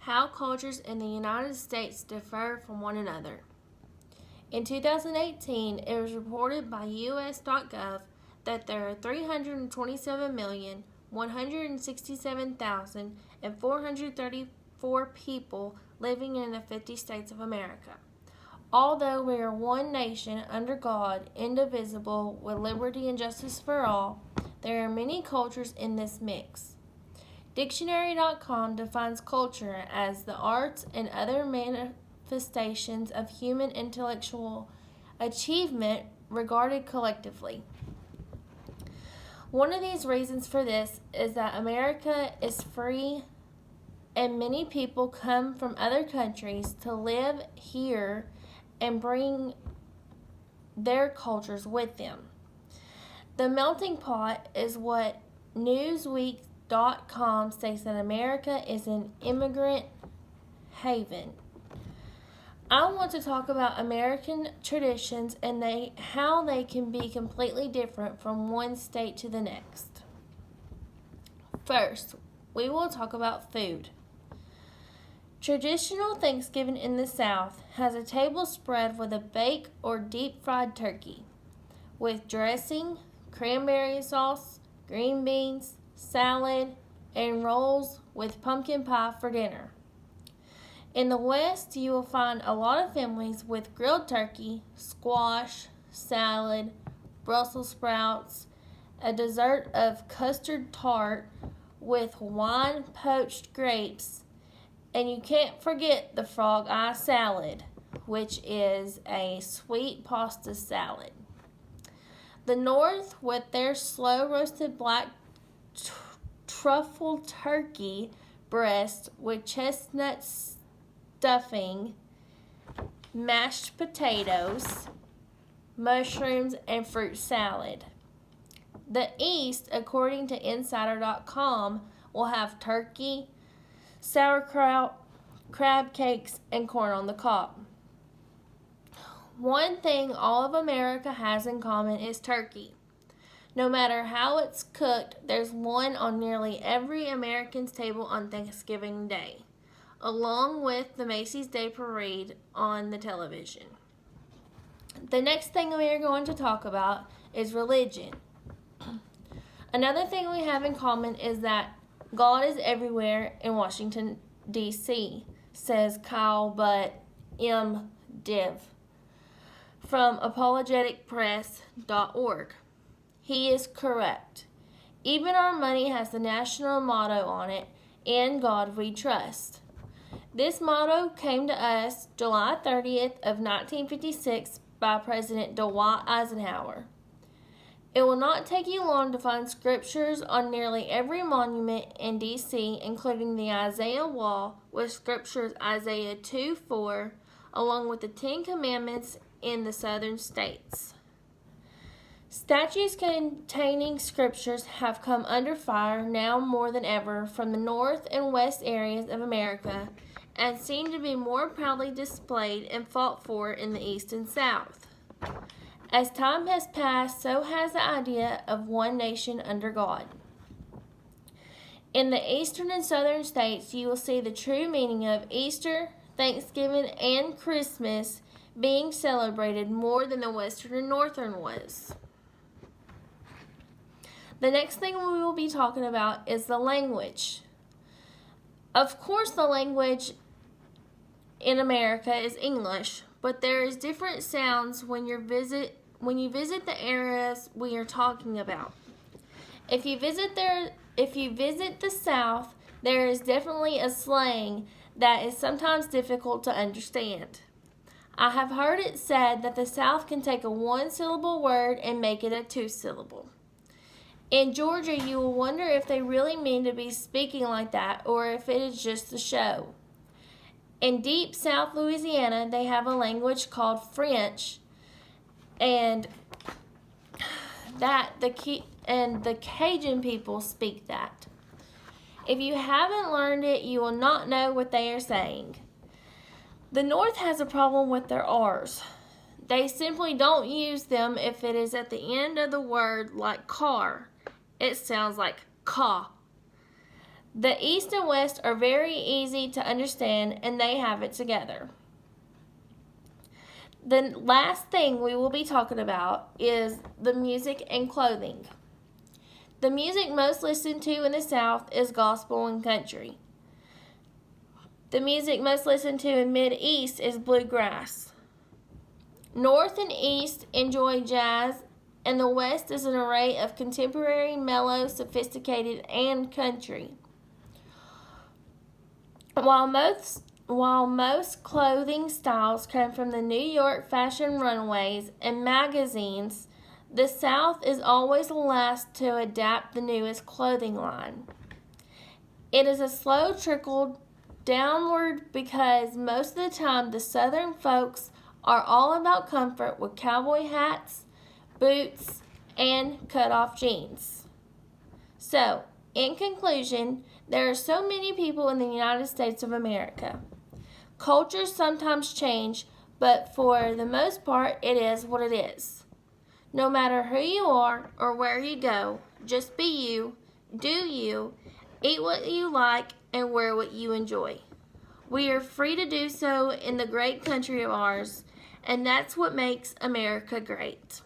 How cultures in the United States differ from one another. In 2018, it was reported by US.gov that there are 327,167,434 people living in the 50 states of America. Although we are one nation under God, indivisible, with liberty and justice for all, there are many cultures in this mix. Dictionary.com defines culture as the arts and other manifestations of human intellectual achievement regarded collectively. One of these reasons for this is that America is free and many people come from other countries to live here and bring their cultures with them. The melting pot is what Newsweek.com states that America is an immigrant haven. I want to talk about American traditions and how they can be completely different from one state to the next. First, we will talk about food. Traditional Thanksgiving in the South has a table spread with a baked or deep-fried turkey with dressing, cranberry sauce, green beans, salad, and rolls with pumpkin pie for dinner. In the West, you will find a lot of families with grilled turkey, squash, salad, Brussels sprouts, a dessert of custard tart with wine-poached grapes, and you can't forget the frog eye salad, which is a sweet pasta salad. The North, with their slow-roasted black truffle turkey breast with chestnut stuffing, mashed potatoes, mushrooms, and fruit salad. The East, according to Insider.com, will have turkey, sauerkraut, crab cakes, and corn on the cob. One thing all of America has in common is turkey. No matter how it's cooked, there's one on nearly every American's table on Thanksgiving Day, along with the Macy's Day Parade on the television. The next thing we are going to talk about is religion. Another thing we have in common is that God is everywhere in Washington, D.C., says Kyle Butt M. Div from apologeticpress.org. He is correct. Even our money has the national motto on it, "In God We Trust." This motto came to us July 30th of 1956 by President Dwight Eisenhower. It will not take you long to find scriptures on nearly every monument in D.C., including the Isaiah Wall, with scriptures Isaiah 2:4, along with the Ten Commandments in the southern states. Statues containing scriptures have come under fire now more than ever from the north and west areas of America and seem to be more proudly displayed and fought for in the east and south. As time has passed, so has the idea of one nation under God. In the eastern and southern states, you will see the true meaning of Easter, Thanksgiving, and Christmas being celebrated more than the western and northern was. The next thing we will be talking about is the language. Of course, the language in America is English, but there is different sounds when you visit the areas we are talking about. If you visit the South, there is definitely a slang that is sometimes difficult to understand. I have heard it said that the South can take a one-syllable word and make it a two-syllable. In Georgia, you will wonder if they really mean to be speaking like that or if it is just the show. In deep South Louisiana, they have a language called French, and the Cajun people speak that. If you haven't learned it, you will not know what they are saying. The North has a problem with their R's. They simply don't use them if it is at the end of the word, like car. It sounds like caw. The East and West are very easy to understand, and they have it together. The last thing we will be talking about is the music and clothing. The music most listened to in the South is gospel and country. The music most listened to in Mid-East is bluegrass. North and East enjoy jazz, and the West is an array of contemporary, mellow, sophisticated, and country. While most clothing styles come from the New York fashion runways and magazines, the South is always the last to adapt the newest clothing line. It is a slow trickle downward because most of the time the Southern folks are all about comfort with cowboy hats, boots, and cut-off jeans. So, in conclusion, there are so many people in the United States of America. Cultures sometimes change, but for the most part, it is what it is. No matter who you are or where you go, just be you, do you, eat what you like, and wear what you enjoy. We are free to do so in the great country of ours, and that's what makes America great.